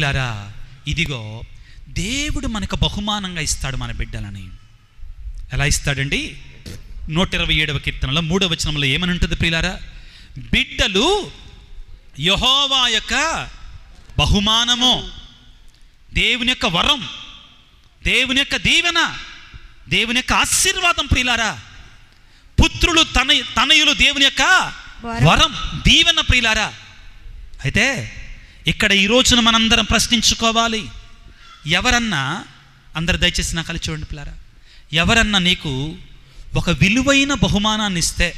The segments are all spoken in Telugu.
ప్రియులారా, ఇదిగో దేవుడు మనకు బహుమానంగా ఇస్తాడు మన బిడ్డలని. ఎలా ఇస్తాడండి? 127వ కీర్తనలో 3వ వచనంలో ఏమని ఉంటుంది ప్రియులారా? బిడ్డలు యెహోవా యొక్క బహుమానము, దేవుని యొక్క వరం, దేవుని యొక్క దీవెన, దేవుని యొక్క ఆశీర్వాదం ప్రియులారా. పుత్రులు తనయులు దేవుని యొక్క వరం, దీవెన ప్రియులారా. అయితే ఇక్కడ ఈ రోజున మనందరం ప్రశ్నించుకోవాలి. ఎవరన్నా, అందరు దయచేసి నా కలిసి చూడండి పిల్లారా, ఎవరన్నా నీకు ఒక విలువైన బహుమానాన్ని ఇస్తే,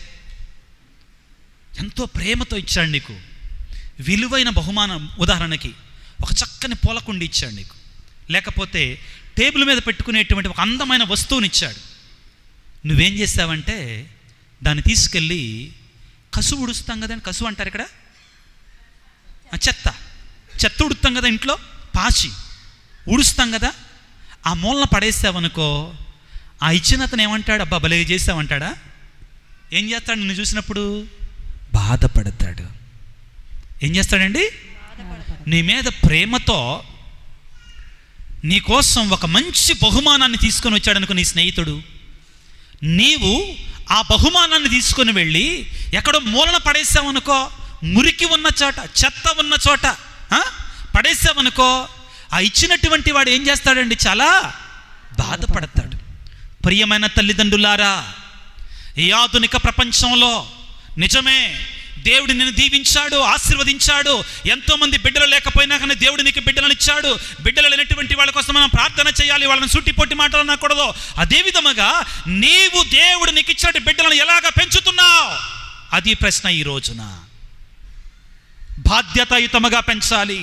ఎంతో ప్రేమతో ఇచ్చాడు నీకు విలువైన బహుమానం, ఉదాహరణకి ఒక చక్కని పూలకుండి ఇచ్చాడు నీకు, లేకపోతే టేబుల్ మీద పెట్టుకునేటువంటి ఒక అందమైన వస్తువుని ఇచ్చాడు. నువ్వేం చేసావంటే దాన్ని తీసుకెళ్ళి కసువు ఉడుస్తాం కదండి, కసువు అంటారు ఇక్కడ, చెత్త ఉడుస్తాం కదా, ఇంట్లో పాచి ఉడుస్తాం కదా, ఆ మూలన పడేసావనుకో, ఆ ఇచ్చిన అతను ఏమంటాడు? అబ్బా భలే చేసావంటాడా? ఏం చేస్తాడు? నిన్ను చూసినప్పుడు బాధపడతాడు. ఏం చేస్తాడండి? నీ మీద ప్రేమతో నీ కోసం ఒక మంచి బహుమానాన్ని తీసుకొని వచ్చాడు అనుకో నీ స్నేహితుడు. నీవు ఆ బహుమానాన్ని తీసుకొని వెళ్ళి ఎక్కడో మూలన పడేసావనుకో, మురికి ఉన్న చోట, చెత్త ఉన్న చోట పడేసావనుకో, ఆ ఇచ్చినటువంటి వాడు ఏం చేస్తాడండి? చాలా బాధపడతాడు. ప్రియమైన తల్లిదండ్రులారా, ఈ ఆధునిక ప్రపంచంలో నిజమే దేవుడు నిన్ను దీవించాడు, ఆశీర్వదించాడు. ఎంతోమంది బిడ్డలు లేకపోయినా కానీ దేవుడు నీకు బిడ్డలను ఇచ్చాడు. బిడ్డలు లేనటువంటి వాళ్ళ కోసం మనం ప్రార్థన చేయాలి, వాళ్ళని సూటిపోటి మాటలు అనకూడదు. అదే విధముగా నీవు దేవుడు నీకు ఇచ్చిన బిడ్డలను ఎలాగ పెంచుతున్నావు? అది ప్రశ్న ఈ రోజున. బాధ్యతాయుతముగా పెంచాలి.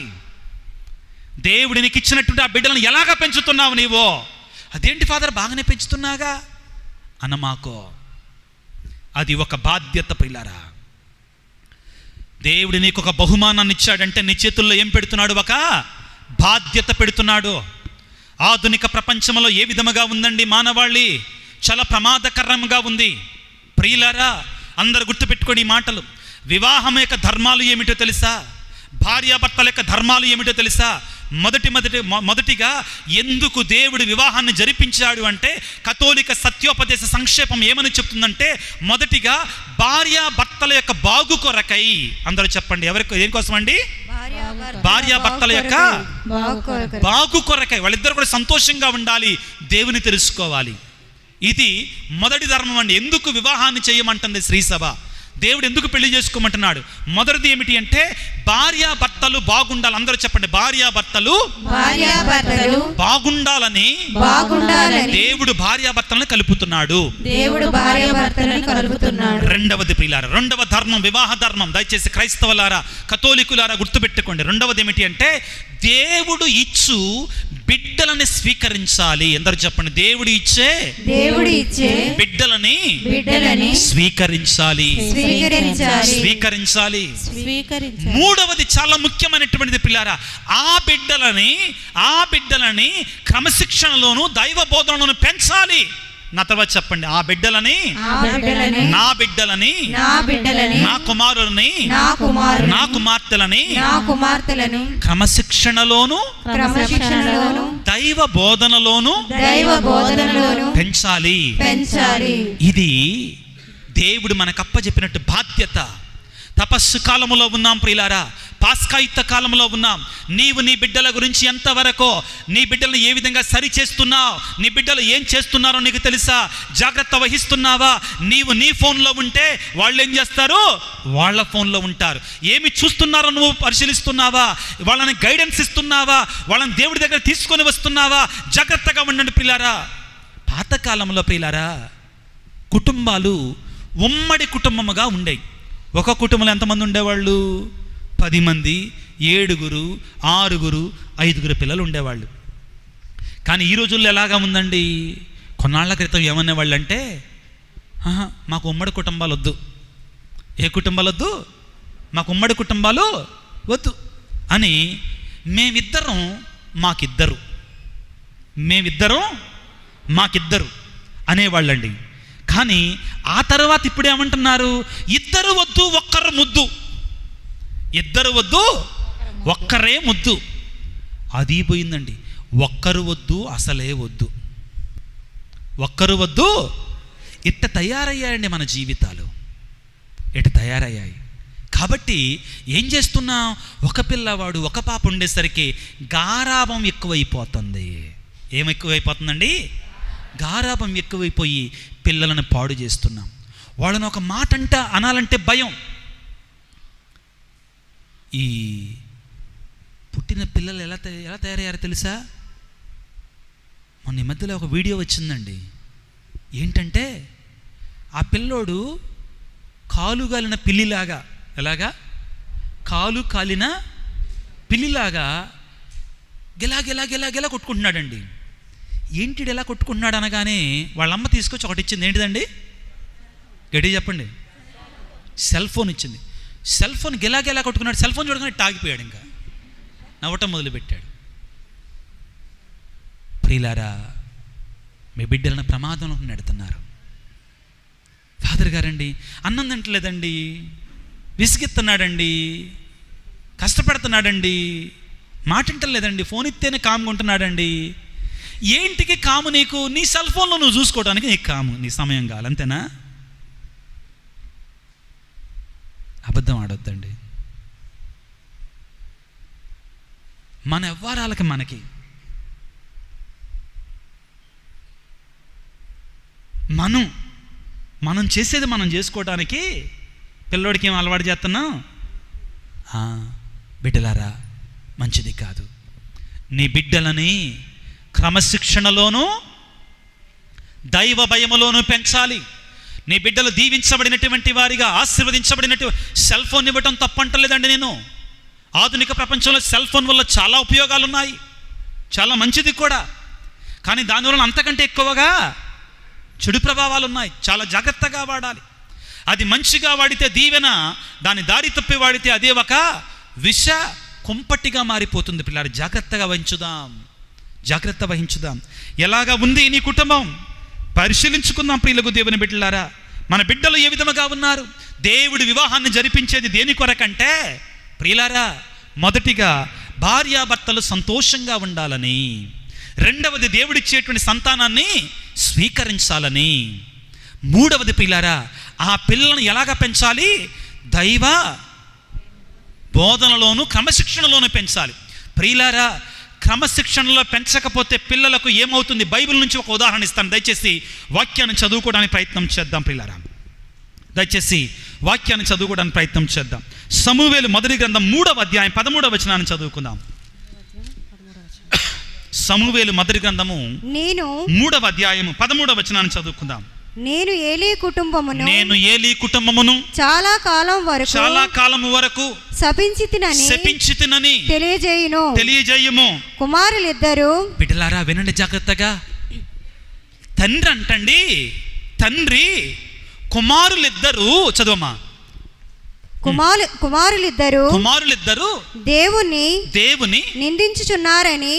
దేవుడు నీకు ఇచ్చినటువంటి ఆ బిడ్డలను ఎలాగ పెంచుతున్నావు నీవు? అదేంటి ఫాదర్ బాగానే పెంచుతున్నాగా అనమాకో, అది ఒక బాధ్యత పిల్లరా. దేవుడు నీకు ఒక బహుమానాన్ని ఇచ్చాడంటే నీ చేతుల్లో ఏం పెడుతున్నాడు? ఒక బాధ్యత పెడుతున్నాడు. ఆధునిక ప్రపంచంలో ఏ విధముగా ఉందండి మానవాళి? చాలా ప్రమాదకరంగా ఉంది ప్రియులారా. అందరు గుర్తుపెట్టుకోండి ఈ మాటలు. వివాహం యొక్క ధర్మాలు ఏమిటో తెలుసా? భార్యాభర్తల యొక్క ధర్మాలు ఏమిటో తెలుసా? మొదటిగా ఎందుకు దేవుడు వివాహాన్ని జరిపించాడు అంటే, కథోలిక సత్యోపదేశ సంక్షేపం ఏమని చెప్తుందంటే, మొదటిగా భార్యాభర్తల యొక్క బాగు కొరకై. అందరూ చెప్పండి, దేనికోసం అండి? భార్యాభర్తల యొక్క బాగు కొరకై. వాళ్ళిద్దరు కూడా సంతోషంగా ఉండాలి, దేవుని తెలుసుకోవాలి. ఇది మొదటి ధర్మం అండి. ఎందుకు వివాహాన్ని చేయమంటుంది శ్రీసభ? దేవుడు ఎందుకు పెళ్లి చేసుకోమంటున్నాడు? మొదటిది ఏమిటి అంటే భార్యాభర్తలు బాగుండాలి. అందరూ చెప్పండి, భార్యాభర్తలు బాగుండాలని దేవుడు భార్యాభర్తలను కలుపుతున్నాడు. రెండవది ప్రియులారా, రెండవ ధర్మం వివాహ ధర్మం. దయచేసి క్రైస్తవులారా, కథోలికులారా గుర్తుపెట్టుకోండి. రెండవది ఏమిటి అంటే దేవుడు ఇచ్చు బిడ్డలని స్వీకరించాలి. అందరూ చెప్పండి, దేవుడు ఇచ్చే బిడ్డలని స్వీకరించాలి. మూడవది చాలా ముఖ్యమైనటువంటిది పిల్లారా, ఆ బిడ్డలని క్రమశిక్షణలోను దైవ బోధనలోను పెంచాలి. నా తర్వాత చెప్పండి, ఆ బిడ్డలని నా బిడ్డలని నా కుమారులని నా కుమార్తెలని క్రమశిక్షణలోను దైవ బోధనలోను పెంచాలి. ఇది దేవుడు మనకు అప్పచెప్పినట్టు బాధ్యత. తపస్సు కాలములో ఉన్నాం ప్రియులారా, పాస్కాయుక్త కాలంలో ఉన్నాం. నీవు నీ బిడ్డల గురించి ఎంతవరకు, నీ బిడ్డలను ఏ విధంగా సరి చేస్తున్నావు, నీ బిడ్డలు ఏం చేస్తున్నారో నీకు తెలుసా? జాగ్రత్త వహిస్తున్నావా? నీవు నీ ఫోన్లో ఉంటే వాళ్ళు ఏం చేస్తారు? వాళ్ళ ఫోన్లో ఉంటారు. ఏమి చూస్తున్నారో నువ్వు పరిశీలిస్తున్నావా? వాళ్ళని గైడెన్స్ ఇస్తున్నావా? వాళ్ళని దేవుడి దగ్గర తీసుకొని వస్తున్నావా? జాగ్రత్తగా ఉండండి ప్రియులారా. పాతకాలంలో ప్రియులారా కుటుంబాలు ఉమ్మడి కుటుంబముగా ఉండేవి. ఒక కుటుంబంలో ఎంతమంది ఉండేవాళ్ళు? 10 మంది, 7, 6, 5 పిల్లలు ఉండేవాళ్ళు. కానీ ఈ రోజుల్లో ఎలాగా ఉందండి? కొన్నాళ్ల క్రితం ఏమనేవాళ్ళు అంటే, మాకు ఉమ్మడి కుటుంబాలు వద్దు. ఏ కుటుంబాలు వద్దు? మాకు ఉమ్మడి కుటుంబాలు వద్దు అని మేమిద్దరం మాకిద్దరు అనేవాళ్ళండి. కానీ ఆ తర్వాత ఇప్పుడు ఏమంటున్నారు? ఇద్దరు వద్దు, ఒక్కరు ముద్దు. ఇద్దరు వద్దు, ఒక్కరే ముద్దు. అది పోయిందండి. ఒక్కరు వద్దు, అసలే వద్దు, ఒక్కరు వద్దు. ఇట్ట తయారయ్యాయండి మన జీవితాలు, ఇట్ట తయారయ్యాయి. కాబట్టి ఏం చేస్తున్నాం, ఒక పిల్లవాడు ఒక పాప ఉండేసరికి గారాబం ఎక్కువైపోతుంది. ఏం ఎక్కువైపోతుందండి? గారాబం ఎక్కువైపోయి పిల్లలను పాడు చేస్తున్నాం. వాళ్ళని ఒక మాట అనాలంటే భయం. ఈ పుట్టిన పిల్లలు ఎలా తయారయ్యారో తెలుసా? మొన్న ఈ మధ్యలో ఒక వీడియో వచ్చిందండి. ఏంటంటే ఆ పిల్లోడు కాలు కాలిన పిల్లిలాగా, ఎలాగా కాలు కాలిన పిల్లిలాగా గిలా గిలా గిలా గిలా కొట్టుకుంటున్నాడండి. ఏంటిడు ఎలా కొట్టుకుంటున్నాడు అనగానే వాళ్ళమ్మ తీసుకొచ్చి ఒకటి ఇచ్చింది. ఏంటిదండి? గట్టిగా చెప్పండి. సెల్ ఫోన్ ఇచ్చింది. సెల్ ఫోన్ గిలా గిలా కొట్టుకున్నాడు. సెల్ ఫోన్ చూడగానే తాగిపోయాడు, ఇంకా నవ్వటం మొదలుపెట్టాడు. ప్రియులారా, మీ బిడ్డలను ప్రమాదంలో నెడుతున్నారు. ఫాదర్ గారండి అన్నం తింటలేదండి, విసిగిస్తున్నాడండి, కష్టపడుతున్నాడండి, మాటింటలేదండి, ఫోన్ ఇస్తేనే కామ్గా ఉంటున్నాడండి. ఏంటికి కాము నీకు? నీ సెల్ ఫోన్లో నువ్వు చూసుకోవడానికి నీకు కాము, నీ సమయం కావాలి, అంతేనా? అబద్ధం ఆడొద్దండి. మన వ్యవహారాలకి మనకి మనం చేసేది మనం చేసుకోవడానికి పిల్లోడికి ఏం అలవాటు చేస్తున్నాం? బిడ్డలారా, మంచిది కాదు. నీ బిడ్డలని క్రమశిక్షణలోనూ దైవ భయములోనూ పెంచాలి. నీ బిడ్డలు దీవించబడినటువంటి వారిగా, ఆశీర్వదించబడినట్టు సెల్ ఫోన్ ఇవ్వటం తప్పంటలేదండి నేను. ఆధునిక ప్రపంచంలో సెల్ ఫోన్ వల్ల చాలా ఉపయోగాలు ఉన్నాయి, చాలా మంచిది కూడా. కానీ దానివల్ల అంతకంటే ఎక్కువగా చెడు ప్రభావాలు ఉన్నాయి. చాలా జాగ్రత్తగా వాడాలి. అది మంచిగా వాడితే దీవెన, దాని దారి తప్పి వాడితే అదే ఒక విష కుంపటిగా మారిపోతుంది. పిల్లలు జాగ్రత్తగా జాగ్రత్త వహించుదాం. ఎలాగా ఉంది నీ కుటుంబం పరిశీలించుకుందాం. ప్రియులకు దేవుని బిడ్డలారా, మన బిడ్డలు ఏ విధముగా ఉన్నారు? దేవుడి వివాహాన్ని జరిపించేది దేని కొరకంటే ప్రియులారా, మొదటిగా భార్యాభర్తలు సంతోషంగా ఉండాలని, రెండవది దేవుడిచ్చేటువంటి సంతానాన్ని స్వీకరించాలని, మూడవది ప్రియులారా ఆ పిల్లలను ఎలాగ పెంచాలి? దైవ బోధనలోను క్రమశిక్షణలోను పెంచాలి. ప్రియులారా, క్రమశిక్షణలో పెంచకపోతే పిల్లలకు ఏమవుతుంది? బైబిల్ నుంచి ఒక ఉదాహరణ ఇస్తాను. దయచేసి వాక్యాన్ని చదువుకోవడానికి ప్రయత్నం చేద్దాం. ప్రియులారా, దయచేసి వాక్యాన్ని చదువుకోవడానికి ప్రయత్నం చేద్దాం. సమూవేలు మొదటి గ్రంథం 3వ అధ్యాయం 13వ వచనాన్ని చదువుకుందాం. సమూవేలు మొదటి గ్రంథము 3వ అధ్యాయం 13వ వచనాన్ని చదువుకుందాం. నేను ఏలీ కుటుంబమును చాలా కాలం వరకు శపించితినని తెలియజేయుము. కుమారులిద్దరు, బిడ్డలారా వినండి జాగ్రత్తగా. తండ్రి అంటండి, తండ్రి కుమారులిద్దరు, చదువమ్మా. కుమారులిద్దరు దేవుని నిందించుచున్నారని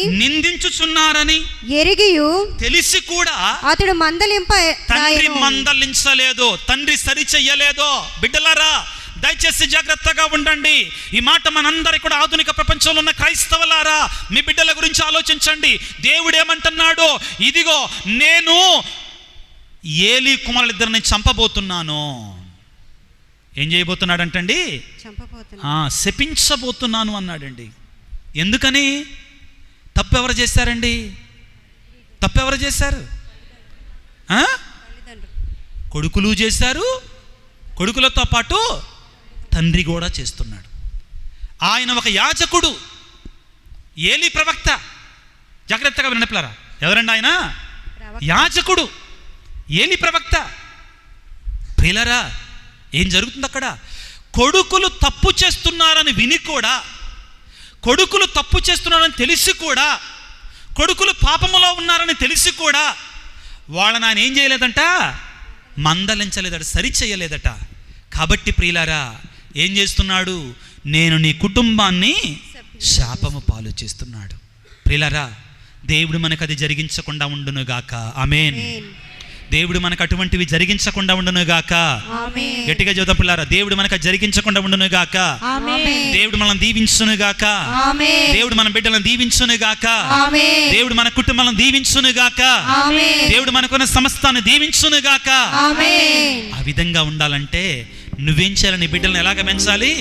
ఎరిగియు తెలిసి కూడా అతడు తండ్రి మందలించలేదు, తండ్రి సరి చెయ్యలేదు. బిడ్డలారా, దయచేసి జాగ్రత్తగా ఉండండి. ఈ మాట మనందరి కూడా ఆధునిక ప్రపంచంలో ఉన్న క్రైస్తవులారా, మీ బిడ్డల గురించి ఆలోచించండి. దేవుడు ఏమంటున్నాడు? ఇదిగో నేను ఏలీ కుమారులిద్దరిని చంపబోతున్నాను. ఏం చేయబోతున్నాడంటండి? శపించబోతున్నాను అన్నాడండి. ఎందుకని? తప్పెవరు చేశారండి? తప్పెవరు చేశారు? కొడుకులు చేశారు, కొడుకులతో పాటు తండ్రి కూడా చేస్తున్నాడు. ఆయన ఒక యాజకుడు, ఏలీ ప్రవక్త. జాగ్రత్తగా వినప్లారా, ఎవరండి ఆయన? యాజకుడు, ఏలీ ప్రవక్త. ప్రియులారా, ఏం జరుగుతుంది అక్కడ? కొడుకులు తప్పు చేస్తున్నారని విని కూడా, కొడుకులు తప్పు చేస్తున్నారని తెలిసి కూడా, కొడుకులు పాపములో ఉన్నారని తెలిసి కూడా వాళ్ళని ఆయన ఏం చేయలేదంట? మందలించలేదట, సరి చేయలేదట. కాబట్టి ప్రియులారా, ఏం చేస్తున్నాడు? నేను నీ కుటుంబాన్ని శాపము పాలు చేస్తున్నాడు. ప్రియులారా, దేవుడు మనకు అది జరిగించకుండా ఉండునుగాక. ఆమేన్. దేవుడు మనకు అటువంటివి జరిగించకుండా ఉండునుగాక. ఆమేన్. గట్టిగా చెబుతాం పిల్లారా, దేవుడు మనకు జరిగించకుండా ఉండునుగాక. ఆమేన్. దేవుడు మనల్ని దీవించునుగాక. ఆమేన్. దేవుడు మన బిడ్డలను దీవించునుగాక. ఆమేన్. దేవుడు మన కుటుంబాలను దీవించునుగాక. ఆమేన్. దేవుడు మనకున్న సమస్తాన్ని దీవించునుగాక. ఆమేన్. ఆ విధంగా ఉండాలంటే నువ్వేం చేయాలి? నీ బిడ్డలను ఎలాగ పెంచాలి?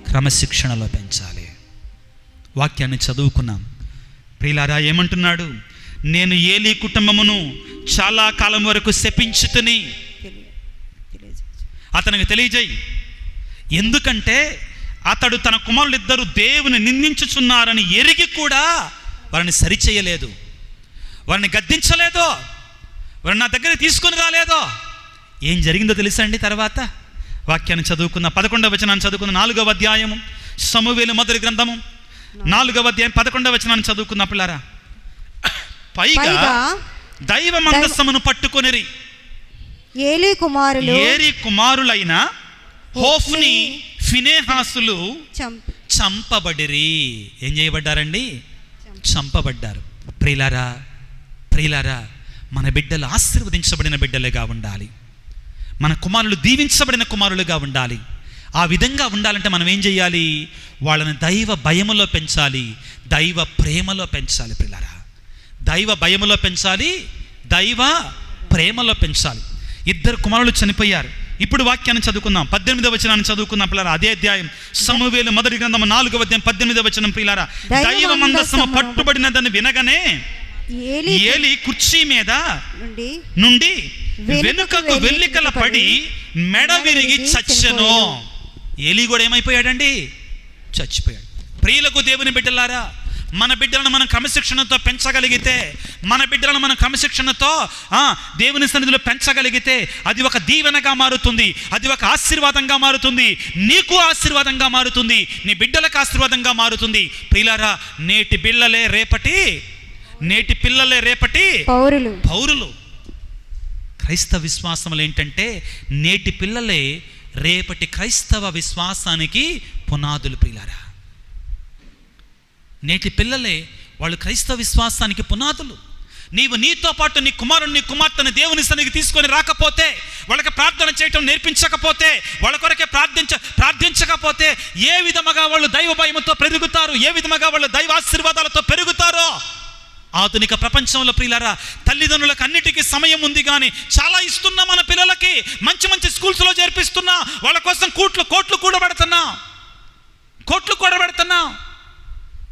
క్రమశిక్షణలో పెంచాలి. వాక్యాన్ని చదువుకున్నాం. ప్రియులారా, ఏమంటున్నాడు? నేను ఏలీ కుటుంబమును చాలా కాలం వరకు శపించుతుని అతనికి తెలియజేయి. ఎందుకంటే అతడు తన కుమారులిద్దరూ దేవుని నిందించుచున్నారని ఎరిగి కూడా వారిని సరిచేయలేదు, వారిని గద్దించలేదో, వారిని నా దగ్గర తీసుకొని రాలేదో. ఏం జరిగిందో తెలుసా అండి? తర్వాత వాక్యాన్ని చదువుకున్న 11వ వచనాన్ని చదువుకున్న 4వ అధ్యాయము సమూయేలు మొదటి గ్రంథము 4వ అధ్యాయం 11వ వచనాన్ని చదువుకున్న పిల్లారా, పైగా దైవ మందస్సమును పట్టుకొనిరి ఏలీ కుమారులైన హోఫ్ని ఫినెహాసులు చంపబడిరి. ఏం చేయబడ్డారండి? చంపబడ్డారు. ప్రియులారా, మన బిడ్డలు ఆశీర్వదించబడిన బిడ్డలుగా ఉండాలి. మన కుమారులు దీవించబడిన కుమారులుగా ఉండాలి. ఆ విధంగా ఉండాలంటే మనం ఏం చేయాలి? వాళ్ళని దైవ భయములో పెంచాలి, దైవ ప్రేమలో పెంచాలి. ప్రియులారా, దైవ భయములో పెంచాలి, దైవ ప్రేమలో పెంచాలి. 2 కుమారులు చనిపోయారు. ఇప్పుడు వాక్యాన్ని చదువుకుందాం. 18వ వచనాన్ని చదువుకుందాం పిల్లారా. అదే అధ్యాయం సమూయేలు మొదటి గ్రంథం 4వ అధ్యాయం 18వ వచనం. ప్రియులారా, దైవ మందస్సము పట్టుబడినదని వినగానే ఏలీ కుర్చీ మీద నుండి వెనుకకు వెల్లికల పడి మెడ విరిగి చచ్చెను. ఏలీ కూడా ఏమైపోయాడండి? చచ్చిపోయాడు. ప్రియులకు దేవుని బిడ్డలారా, మన బిడ్డలను మనం క్రమశిక్షణతో పెంచగలిగితే, మన బిడ్డలను మనం క్రమశిక్షణతో దేవుని సన్నిధిలో పెంచగలిగితే అది ఒక దీవెనగా మారుతుంది, అది ఒక ఆశీర్వాదంగా మారుతుంది. నీకు ఆశీర్వాదంగా మారుతుంది, నీ బిడ్డలకు ఆశీర్వాదంగా మారుతుంది. ప్రియులారా, నేటి పిల్లలే రేపటి పౌరులు. క్రైస్తవ విశ్వాసములు ఏంటంటే నేటి పిల్లలే రేపటి క్రైస్తవ విశ్వాసానికి పునాదులు. ప్రియులారా, నేటి పిల్లలే వాళ్ళు క్రైస్తవ విశ్వాసానికి పునాదులు. నీవు నీతో పాటు నీ కుమారుని కుమార్తెను దేవుని సన్నిధికి తీసుకొని రాకపోతే, వాళ్ళకి ప్రార్థన చేయటం నేర్పించకపోతే, వాళ్ళ కొరకే ప్రార్థించకపోతే ఏ విధముగా వాళ్ళు దైవ భయముతో పెరుగుతారు? ఏ విధముగా వాళ్ళు దైవ ఆశీర్వాదాలతో పెరుగుతారో? ఆధునిక ప్రపంచంలో ప్రియులారా, తల్లిదండ్రులకు అన్నిటికీ సమయం ఉంది, కానీ చాలా ఇస్తున్నా మన పిల్లలకి. మంచి మంచి స్కూల్స్లో చేర్పిస్తున్నా, వాళ్ళ కోసం కోట్లు కూడబెడుతున్నా,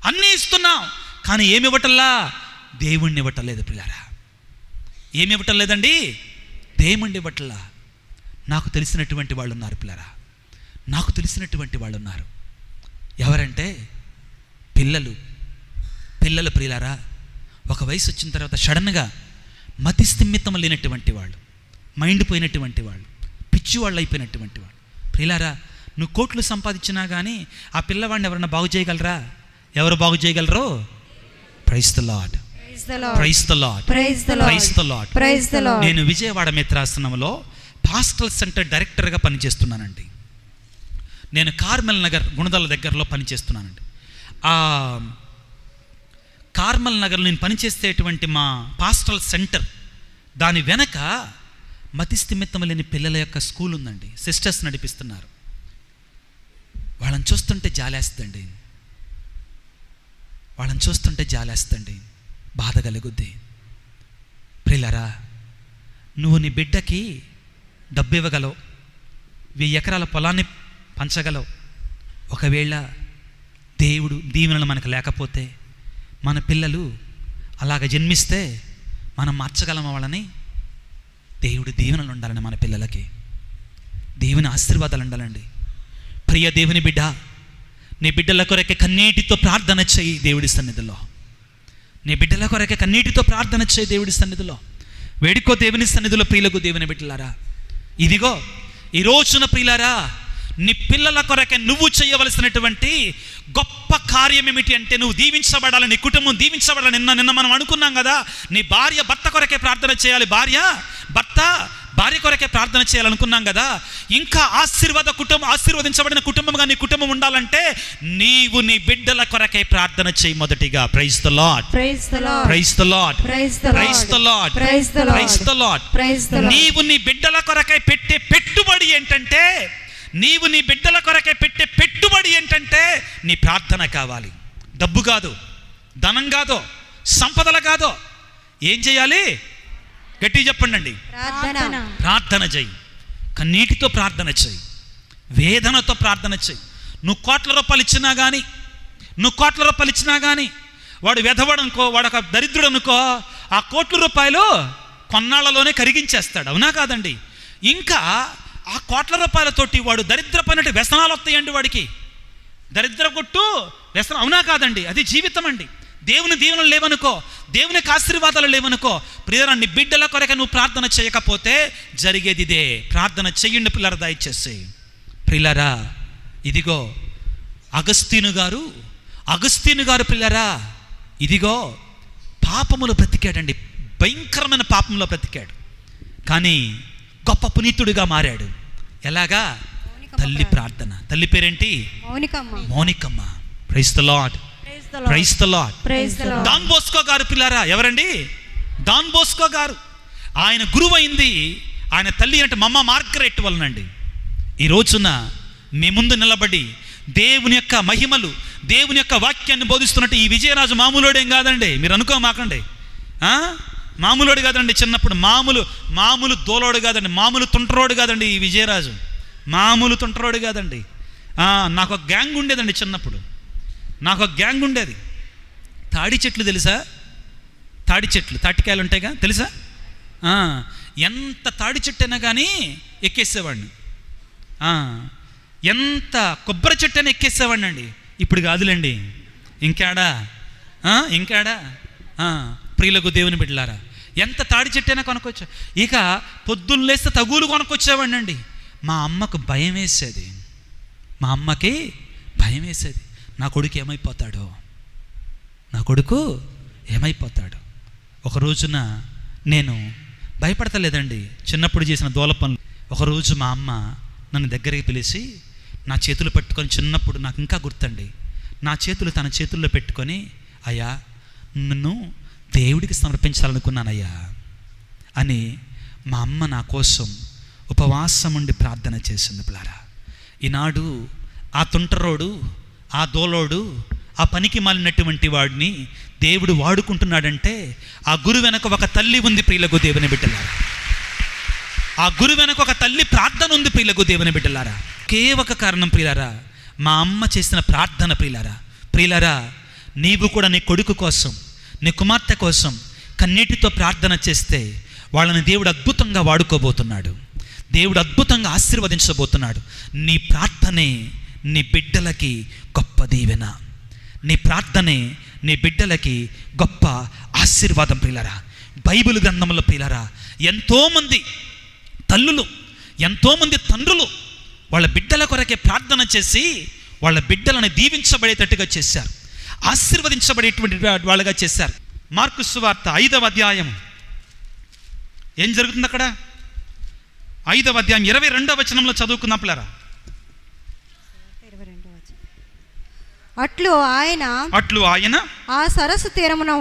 అన్నీ ఇస్తున్నాం. కానీ ఏమి ఇవ్వటల్లా? దేవుణ్ణి ఇవ్వటలేదు ప్రియులారా. ఏమి ఇవ్వటం లేదండి? దేవుణ్ణి ఇవ్వటల్లా. నాకు తెలిసినటువంటి వాళ్ళు ఉన్నారు పిల్లరా, నాకు తెలిసినటువంటి వాళ్ళు ఉన్నారు. ఎవరంటే పిల్లలు ప్రియులారా, ఒక వయసు వచ్చిన తర్వాత సడన్గా మతి స్థిమితం లేనటువంటి వాళ్ళు, మైండ్ పోయినటువంటి వాళ్ళు, పిచ్చి వాళ్ళు అయిపోయినటువంటి వాళ్ళు. ప్రియులారా, నువ్వు కోట్లు సంపాదించినా కానీ ఆ పిల్లవాడిని ఎవరన్నా బాగు చేయగలరా? ఎవరు బాగు చేయగలరు? Praise the lord, praise the lord, praise the lord. నేను విజయవాడ మిత్రాసనంలో పాస్టల్ సెంటర్ డైరెక్టర్గా పనిచేస్తున్నానండి. నేను కార్మెల్ నగర్ గుణదల దగ్గరలో పనిచేస్తున్నానండి. ఆ కార్మల్ నగర్లో నేను పనిచేసేటువంటి మా పాస్టల్ సెంటర్ దాని వెనక మతి స్థిమితం లేని పిల్లల యొక్క స్కూల్ ఉందండి. సిస్టర్స్ నడిపిస్తున్నారు. వాళ్ళని చూస్తుంటే జాలేస్తండి, బాధ కలుగుద్ది. ప్రియులారా, నువ్వు నీ బిడ్డకి డబ్బు ఇవ్వగలవు, 1000 ఎకరాల పొలాన్ని పంచగలవు. ఒకవేళ దేవుడు దీవెనలు మనకు లేకపోతే, మన పిల్లలు అలాగ జన్మిస్తే మనం మార్చగలమా వాళ్ళని? దేవుడి దీవెనలు ఉండాలని మన పిల్లలకి, దేవుని ఆశీర్వాదాలు ఉండాలండి. ప్రియ దేవుని బిడ్డ, నీ బిడ్డల కొరకే కన్నీటితో ప్రార్థన చేయి దేవుడి సన్నిధిలో. నీ బిడ్డల కొరకే కన్నీటితో ప్రార్థన చేయి దేవుడి సన్నిధిలో. వేడుకో దేవుని సన్నిధిలో. ప్రియులకు దేవుని బిడ్డలారా, ఇదిగో ఈ రోజున ప్రియులారా, నీ పిల్లల కొరకే నువ్వు చేయవలసినటువంటి గొప్ప కార్యం ఏమిటి అంటే, నువ్వు దీవించబడాలి, నీ కుటుంబం దీవించబడాలి. నిన్న మనం అనుకున్నాం కదా, నీ భార్య భర్త కొరకే ప్రార్థన చేయాలి. భార్య భర్త భార్య కొరకే ప్రార్థన చేయాలనుకున్నాం కదా. ఇంకా ఆశీర్వదించబడిన కుటుంబంగా నీ కుటుంబం ఉండాలంటే నీవు నీ బిడ్డల కొరకే ప్రార్థన చేయి మొదటిగా. Praise the lord, praise the lord, praise the lord, praise the praise the lord, praise the lord, praise the lord. Praise the lord. నీవు నీ బిడ్డల కొరకే పెట్టే పెట్టుబడి ఏంటంటే, నీవు నీ బిడ్డల కొరకే పెట్టే పెట్టుబడి ఏంటంటే నీ ప్రార్థన కావాలి. డబ్బు కాదు, ధనం కాదు, సంపదలు కాదు. ఏం చేయాలి? గట్టి చెప్పండి. ప్రార్థన చెయ్యి. కన్నీటితో ప్రార్థన చెయ్యి, వేదనతో ప్రార్థన చెయ్యి. నువ్వు కోట్ల రూపాయలు ఇచ్చినా కానీ వాడు వెధవడనుకో, వాడు ఒక దరిద్రుడు అనుకో, ఆ కోట్ల రూపాయలు కొన్నాళ్లలోనే కరిగించేస్తాడు. అవునా కాదండి? ఇంకా ఆ కోట్ల రూపాయలతోటి వాడు దరిద్రపైన వ్యసనాలు వస్తాయండి. వాడికి దరిద్ర కొట్టు వ్యసనం. అవునా కాదండి? అది జీవితం అండి. దేవుని దీవెనలు లేవనుకో, దేవునికి ఆశీర్వాదాలు లేవనుకో, ప్రియరా నీ బిడ్డల కొరక నువ్వు ప్రార్థన చేయకపోతే జరిగేది ఇదే. ప్రార్థన చెయ్యండి పిల్లరా, దయచేసి. ప్రియులారా, ఇదిగో అగస్తీను గారు పిల్లరా, ఇదిగో పాపములో బ్రతికాడండి. భయంకరమైన పాపంలో బ్రతికాడు, కానీ గొప్ప పునీతుడిగా మారాడు. ఎలాగా? తల్లి ప్రార్థన. తల్లి పేరేంటి? మౌనికమ్మ. Praise the lord, praise the lord. Don Bosco గారు పిల్లరా, ఎవరండి? డాన్ బోస్కో గారు. ఆయన గురువు అయింది ఆయన తల్లి అంటే మమ్మ మార్గరెట్ వలనండి. ఈ రోజున మీ ముందు నిలబడి దేవుని యొక్క మహిమలు, దేవుని యొక్క వాక్యాన్ని బోధిస్తున్నట్టు ఈ విజయరాజు మామూలుడేం కాదండి. మీరు అనుకోమాకండి, మామూలుడు కాదండి. చిన్నప్పుడు మామూలు దోలోడు కాదండి, మామూలు తుంటరోడు కాదండి. ఈ విజయరాజు మామూలు తుంటరోడు కాదండి. నాకు ఒక గ్యాంగ్ ఉండేదండి చిన్నప్పుడు. నాకు ఒక గ్యాంగ్ ఉండేది. తాడి చెట్లు తెలుసా? తాడి చెట్లు, తాటికాయలు ఉంటాయిగా, తెలుసా? ఎంత తాడి చెట్టు అయినా కానీ ఎక్కేసేవాడిని. ఎంత కొబ్బరి చెట్టు అయినా ఎక్కేసేవాడిని అండి. ఇప్పుడు కాదులేండి, ఇంకాడా. ప్రియులకు దేవుని బిడ్డలారా, ఎంత తాడి చెట్టు అయినా కొనుక్కొచ్చా. ఇక పొద్దున్న లేస్తే తగులు కొనుక్కొచ్చేవాడిని అండి. మా అమ్మకి భయం వేసేది. నా కొడుకు ఏమైపోతాడో. ఒక రోజున నేను భయపడతలేదండి, చిన్నప్పుడు చేసిన దోల పనులు. ఒకరోజు మా అమ్మ నన్ను దగ్గరికి పిలిచి నా చేతులు పట్టుకొని, చిన్నప్పుడు నాకు ఇంకా గుర్తండి, నా చేతులు తన చేతుల్లో పెట్టుకొని, అయ్యా నన్ను దేవుడికి సమర్పించాలనుకున్నానయ్యా అని మా అమ్మ నా కోసం ఉపవాసం ఉండి ప్రార్థన చేసింది. పిల్లారా, ఈనాడు ఆ తుంటరోడు, ఆ దోలోడు, ఆ పనికి మాలినటువంటి వాడిని దేవుడు వాడుకుంటున్నాడంటే ఆ గురు వెనక ఒక తల్లి ఉంది. ప్రియులకు దేవుని బిడ్డలారా, ఆ గురు వెనక ఒక తల్లి ప్రార్థన ఉంది. ప్రియులకు దేవుని బిడ్డలారా, ఒకే ఒక కారణం ప్రియులారా, మా అమ్మ చేసిన ప్రార్థన. ప్రియులారా, నీవు కూడా నీ కొడుకు కోసం, నీ కుమార్తె కోసం కన్నీటితో ప్రార్థన చేస్తే వాళ్ళని దేవుడు అద్భుతంగా వాడుకోబోతున్నాడు. దేవుడు అద్భుతంగా ఆశీర్వదించబోతున్నాడు. నీ ప్రార్థనే నీ బిడ్డలకి గొప్ప దీవెన. నీ ప్రార్థనే నీ బిడ్డలకి గొప్ప ఆశీర్వాదం. ప్రియులారా, బైబిల్ గ్రంథంలో ప్రియులారా, ఎంతోమంది తల్లులు, ఎంతోమంది తండ్రులు వాళ్ళ బిడ్డల కొరకే ప్రార్థన చేసి వాళ్ళ బిడ్డలను దీవించబడేటట్టుగా చేశారు, ఆశీర్వదించబడేటువంటి వాళ్ళుగా చేశారు. మార్కు సువార్త 5వ అధ్యాయం ఏం జరుగుతుంది అక్కడ? 5వ అధ్యాయం 22వ వచనంలో చదువుకుందాం పిల్లరా. అట్లు ఆయన ఆ సరస్సు తీరమున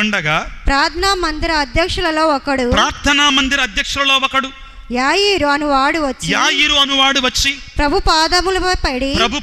ఉండగా ప్రార్థనా మందిర అధ్యక్షులలో ఒకడు యాయీరు అనువాడు వచ్చి ప్రభు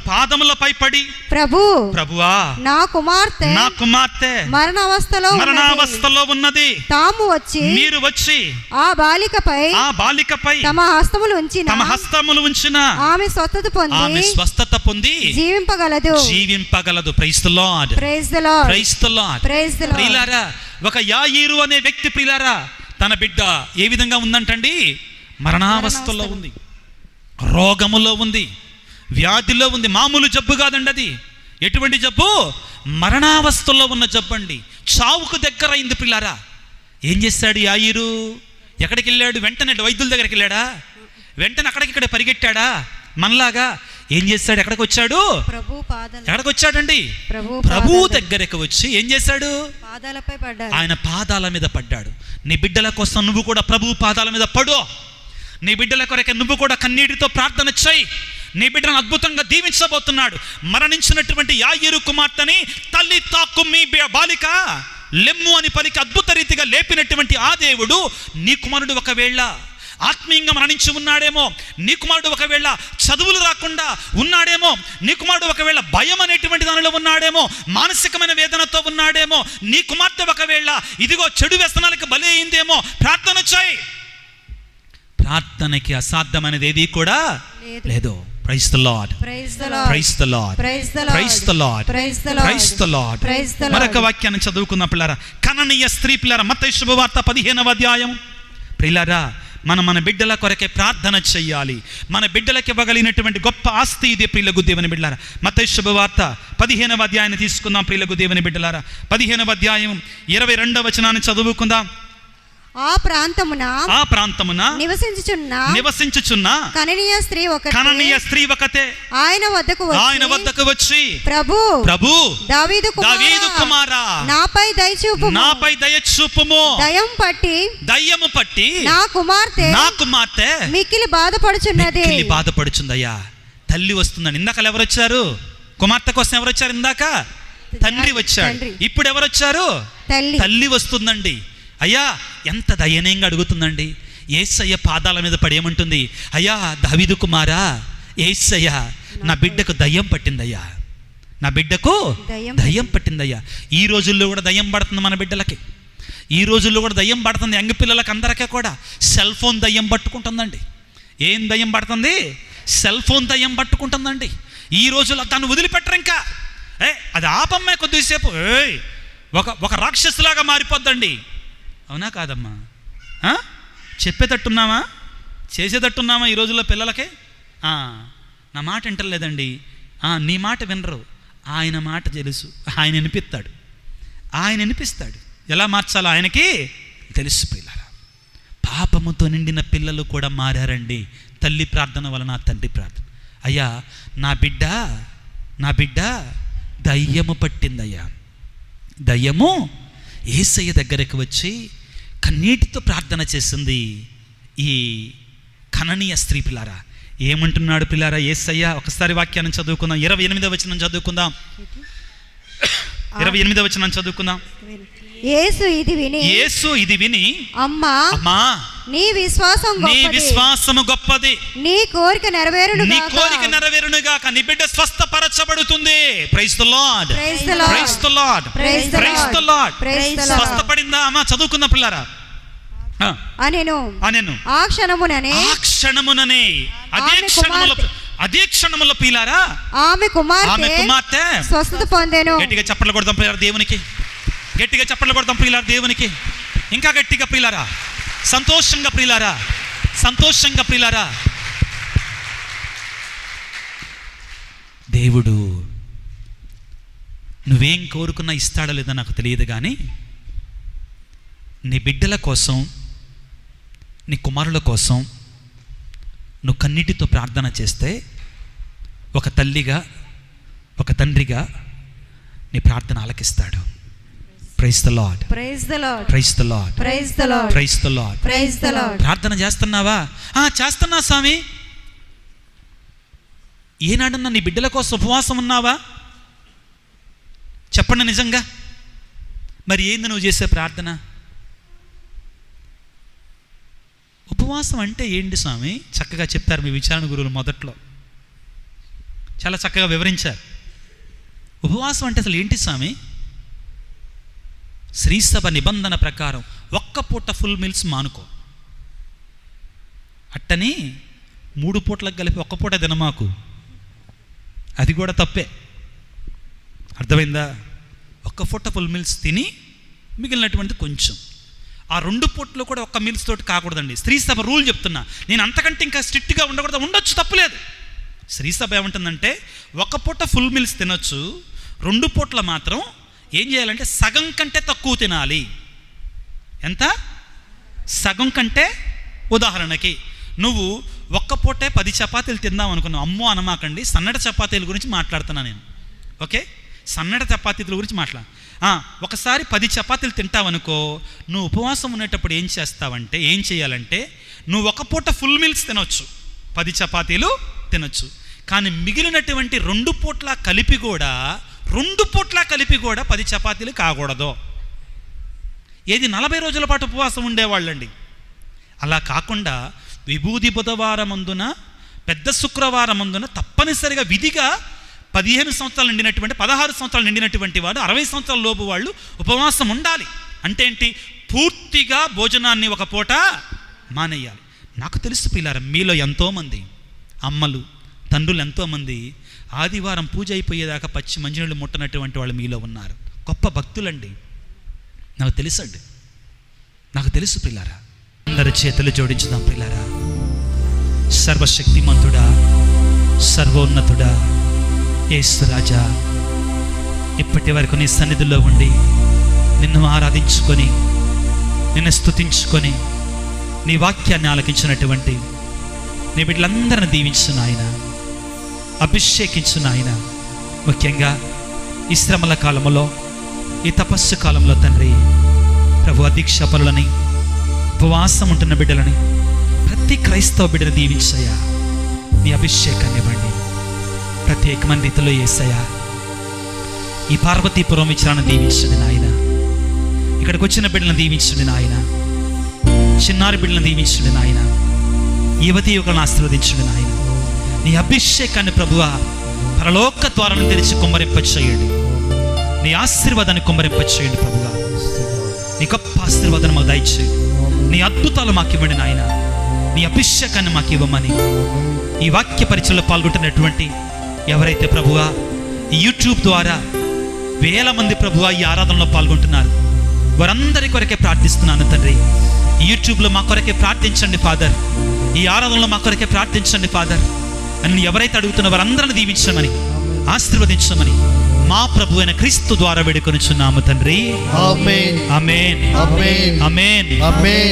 పాదములపై పడి ప్రభువా, నా కుమార్తె మరణావస్థలో ఉన్నది. తాము వచ్చి ఆ బాలికపై తమ హస్తములు ఉంచిన ఆమె స్వస్థత పొంది జీవింపగలదు. Praise the lord, praise the lord, praise the lord, praise the lord. ప్రియులారా, ఒక యాయీరు అనే వ్యక్తి ప్రియులారా, తన బిడ్డ ఏ విధంగా ఉందంటండి? మరణావస్థలో ఉంది, రోగములో ఉంది, వ్యాధిలో ఉంది. మామూలు జబ్బు కాదండి అది. ఎటువంటి జబ్బు? మరణావస్థలో ఉన్న జబ్బు అండి. చావుకు దగ్గర అయింది పిల్లారా. ఏం చేశాడు యాయీరు? ఎక్కడికి వెళ్ళాడు? వెంటనే వైద్యుల దగ్గరికి వెళ్ళాడా? వెంటనే అక్కడికి పరిగెట్టాడా? మనలాగా ఏం చేశాడు? ఎక్కడికి వచ్చాడండి? ప్రభు దగ్గరకు వచ్చి ఏం చేశాడు? పాదాలపై పడ్డాడు. ఆయన పాదాల మీద పడ్డాడు. నీ బిడ్డల కోసం నువ్వు కూడా ప్రభువు పాదాల మీద పడు. నీ బిడ్డల కొరకే నువ్వు కూడా కన్నీటితో ప్రార్థన చేయి. నీ బిడ్డను అద్భుతంగా దీవించబోతున్నాడు. మరణించినటువంటి యాయీరు కుమార్తెని తల్లి తాకు మీ బాలిక లెమ్ము అని పలికి అద్భుత రీతిగా లేపినటువంటి ఆ దేవుడు నీ కుమారుడు ఒకవేళ ఆత్మీయంగా మరణించి ఉన్నాడేమో, నీ కుమారుడు ఒకవేళ చదువులు రాకుండా ఉన్నాడేమో, నీ కుమారుడు ఒకవేళ భయం అనేటువంటి దానిలో ఉన్నాడేమో, మానసికమైన వేదనతో ఉన్నాడేమో, నీ కుమార్తె ఒకవేళ ఇదిగో చెడు వ్యసనాలకు బలి అయిందేమో, ప్రార్థన చేయి. ప్రార్థనకి అసాధ్యమైనది ఏది కూడా లేదు. Praise the lord, praise the lord, praise the lord, praise the lord, praise the lord, praise the lord. మరొక వాక్యాన్ని చదువుకున్న పిల్లరా, కనానీయ స్త్రీ పిల్లరా, మత్తయి శుభవార్త 15వ అధ్యాయం. పిల్లరా, మన బిడ్డల కొరకే ప్రార్థన చెయ్యాలి. మన బిడ్డలకు ఇవ్వగలిగినటువంటి గొప్ప ఆస్తి ఇదే ప్రియులకు దేవుని బిడ్డలారా. మత్తయి శుభవార్త 15వ అధ్యాయాన్ని తీసుకుందాం ప్రియులకు దేవుని బిడ్డలారా. 15వ అధ్యాయం 22వ వచనాన్ని చదువుకుందాం. ఆ ప్రాంతమున నివసించుచున్న కనానీయ స్త్రీ ఒకతే ఆయన వద్దకు వచ్చి ప్రభు దావీదు కుమారా, నాపై దయ చూపుము, దయ్యము పట్టి నా కుమార్తె మిక్కిలి బాధపడుచున్నదయ్యా. తల్లి వస్తుందండి. ఇందాక ఎవరు వచ్చారు? కుమార్తె కోసం ఎవరు వచ్చారు? ఇందాక తండ్రి వచ్చాడు. ఇప్పుడు ఎవరు వచ్చారు? తల్లి వస్తుందండి. అయ్యా, ఎంత దయనీయంగా అడుగుతుందండి. యేసయ్య పాదాల మీద పడేయమంటుంది, అయ్యా దావీదు కుమారా, యేసయ్య నా బిడ్డకు దయ్యం పట్టిందయ్యా, నా బిడ్డకు దయ్యం పట్టిందయ్యా. ఈ రోజుల్లో కూడా దయ్యం పడుతుంది మన బిడ్డలకి. ఈ రోజుల్లో కూడా దయ్యం పడుతుంది యంగ్ పిల్లలకి అందరికీ కూడా. సెల్ ఫోన్ దయ్యం పట్టుకుంటుందండి. ఏం దయ్యం పడుతుంది? సెల్ ఫోన్ దయ్యం పట్టుకుంటుందండి. ఈ రోజుల్లో దాన్ని వదిలిపెట్టరు. ఇంకా అది ఆపమ్మే కొద్దిసేపు ఒక రాక్షసులాగా మారిపోద్దండి. అవునా కాదమ్మా? చెప్పేటట్టున్నామా? చేసేటట్టున్నామా ఈ రోజుల్లో పిల్లలకి? నా మాట వింటలేదండి. నీ మాట వినరు, ఆయన మాట తెలుసు. ఆయన వినిపిస్తాడు. ఎలా మార్చాలో ఆయనకి తెలుసు. పిల్లల పాపముతో నిండిన పిల్లలు కూడా మారారండి తల్లి ప్రార్థన వలన, తండ్రి ప్రార్థన. అయ్యా నా బిడ్డ దయ్యము పట్టిందయ్యా. దయ్యము యేసయ్య దగ్గరికి వచ్చి కన్నీటితో ప్రార్థన చేసింది ఈ కనానీయ స్త్రీ. పిల్లారా, ఏమంటున్నాడు పిల్లారా యేసయ్య? ఒకసారి వాక్యాన్ని చదువుకుందాం. 28వ వచనం చదువుకుందాం. 28వ వచనం చదువుకుందాం. యేసు ఇది విని అమ్మా నీ విశ్వాసము గొప్పది, నీ కోరిక నెరవేరునుగాక, నీ బిడ్డ స్వస్థపరచబడుతుంది. Praise the lord, praise the lord, praise the lord, praise the lord, praise the lord. స్వస్థపడిందా అమ్మా? చదువుకుందాం పిల్లారా. అనెను ఆ క్షణముననే అదే క్షణములో పిల్లారా ఆమె కుమార్తె స్వస్థత పొందెను. గట్టిగా చప్పట్లు కొడదాం పిల్లారా దేవునికి. గట్టిగా చప్పట్లు కొడదాం ప్రియులారా దేవునికి. ఇంకా గట్టిగా ప్రియులారా, సంతోషంగా ప్రియులారా, సంతోషంగా ప్రియులారా. దేవుడు నువ్వేం కోరుకున్నా ఇస్తాడో లేదో నాకు తెలియదు, కానీ నీ బిడ్డల కోసం, నీ కుమారుల కోసం నువ్వు కన్నీటితో ప్రార్థన చేస్తే ఒక తల్లిగా, ఒక తండ్రిగా నీ ప్రార్థన ఆలకిస్తాడు. Praise the lord, praise the lord, praise the lord, praise the lord, praise the lord, praise the lord. ప్రార్థన చేస్తున్నావా? చేస్తున్నా స్వామి. ఏనాడన్నా నీ బిడ్డల కోసం ఉపవాసం ఉన్నావా? చెప్పండి నిజంగా. మరి ఏంది నువ్వు చేసే ప్రార్థన? ఉపవాసం అంటే ఏంటి స్వామి? చక్కగా చెప్పారు మీ విచారణ గురువులు మొదట్లో, చాలా చక్కగా వివరించారు. ఉపవాసం అంటే అసలు ఏంటి స్వామి? శ్రీసభ నిబంధన ప్రకారం ఒక్క పూట ఫుల్ మీల్స్ మానుకో. అట్టని 3 పూటలకు కలిపి ఒక్క పూట తినమాకు, అది కూడా తప్పే. అర్థమైందా? ఒక్క పూట ఫుల్ మీల్స్ తిని మిగిలినటువంటి కొంచెం, ఆ 2 పూటలు కూడా ఒక్క మీల్స్ తోటి కాకూడదండి. శ్రీసభ రూల్ చెప్తున్నా. నేను అంతకంటే ఇంకా స్ట్రిక్ట్గా ఉండకూడదు. ఉండొచ్చు, తప్పులేదు. శ్రీసభ ఏమంటుందంటే ఒక్క పూట ఫుల్ మీల్స్ తినొచ్చు, 2 పూటలు మాత్రం ఏం చేయాలంటే సగం కంటే తక్కువ తినాలి. ఎంత? సగం కంటే. ఉదాహరణకి నువ్వు ఒక్క పూటే 10 చపాతీలు తిందాం అనుకున్నావు. అమ్మో అనమాకండి, సన్నటి చపాతీల గురించి మాట్లాడుతున్నా నేను. ఓకే, సన్నటి చపాతీల గురించి ఒకసారి 10 చపాతీలు తింటావనుకో, నువ్వు ఉపవాసం ఉండేటప్పుడు ఏం చేయాలంటే నువ్వు ఒక పూట ఫుల్ మీల్స్ తినొచ్చు, 10 చపాతీలు తినొచ్చు. కానీ మిగిలినటువంటి 2 పూట్ల కలిపి కూడా 10 చపాతీలు కాకూడదు. ఏది 40 రోజుల పాటు ఉపవాసం ఉండేవాళ్ళండి. అలా కాకుండా విభూది బుధవారమందున, పెద్ద శుక్రవారమందున తప్పనిసరిగా విధిగా 15 సంవత్సరాలు నిండినటువంటి, 16 సంవత్సరాలు నిండినటువంటి వాడు, 60 సంవత్సరాల లోపు వాళ్ళు ఉపవాసం ఉండాలి. అంటే ఏంటి? పూర్తిగా భోజనాన్ని ఒక పూట మానేయాలి. నాకు తెలుసు పిల్లారా, మీలో ఎంతోమంది అమ్మలు, తండ్రులు ఎంతోమంది ఆదివారం పూజ అయిపోయేదాకా పచ్చి మంచినీళ్ళు ముట్టనటువంటి వాళ్ళు మీలో ఉన్నారు. గొప్ప భక్తులండి, నాకు తెలుసండి, నాకు తెలుసు పిల్లారా. అందరి చేతులు జోడించుదాం పిల్లారా. సర్వశక్తిమంతుడా, సర్వోన్నతుడా, యేసు రాజా, ఇప్పటి వరకు నీ సన్నిధిలో ఉండి నిన్ను ఆరాధించుకొని, నిన్ను స్తుతించుకొని, నీ వాక్యాన్ని ఆలకించినటువంటి నీ బిడ్డలందరిని దీవించు నాయన, అభిషేకించు నాయన. ముఖ్యంగా ఈ శ్రమల కాలంలో, ఈ తపస్సు కాలంలో తండ్రి ప్రభు, దీక్ష పరులని, ఉపవాసం ఉంటున్న బిడ్డలని, ప్రతి క్రైస్తవ బిడ్డను దీవించయ్యా. నీ అభిషేకాన్ని ఇవ్వండి ప్రత్యేకమైన రీతిలో. యేసయ్యా, ఈ పార్వతీపురం విచారణ దీవించండి నాయన. ఇక్కడికి వచ్చిన బిడ్డలను దీవించండి నాయన. చిన్నారి బిడ్డలను దీవించండి నాయన. యువతి యువకులను ఆశీర్వదించండి నాయన. నీ అభిషేకాన్ని ప్రభువా పరలోక ద్వారాలను తెరిచి కుమ్మరింపచేయండి. నీ ఆశీర్వాదాన్ని కుమ్మరింపచేయండి ప్రభువా. నీ గొప్ప ఆశీర్వాదాన్ని మాకు దయచేయండి. నీ అద్భుతాలు మాకు ఇవ్వండి నాయన. నీ అభిషేకాన్ని మాకు ఇవ్వమని ఈ వాక్య పరిచయంలో పాల్గొంటున్నటువంటి ఎవరైతే ప్రభువా ఈ యూట్యూబ్ ద్వారా వేల మంది ప్రభువా ఈ ఆరాధనలో పాల్గొంటున్నారు, వారందరి కొరకే ప్రార్థిస్తున్నాను తండ్రి. ఈ యూట్యూబ్లో మా కొరకే ప్రార్థించండి ఫాదర్, ఈ ఆరాధనలో మా కొరకే ప్రార్థించండి ఫాదర్ అని ఎవరైతే అడుగుతున్న వారందరిని దీవించమని, ఆశీర్వదించమని మా ప్రభు అయిన క్రీస్తు ద్వారా వేడుకొనుచున్నాము తండ్రి. ఆమేన్, ఆమేన్, ఆమేన్, ఆమేన్, ఆమేన్.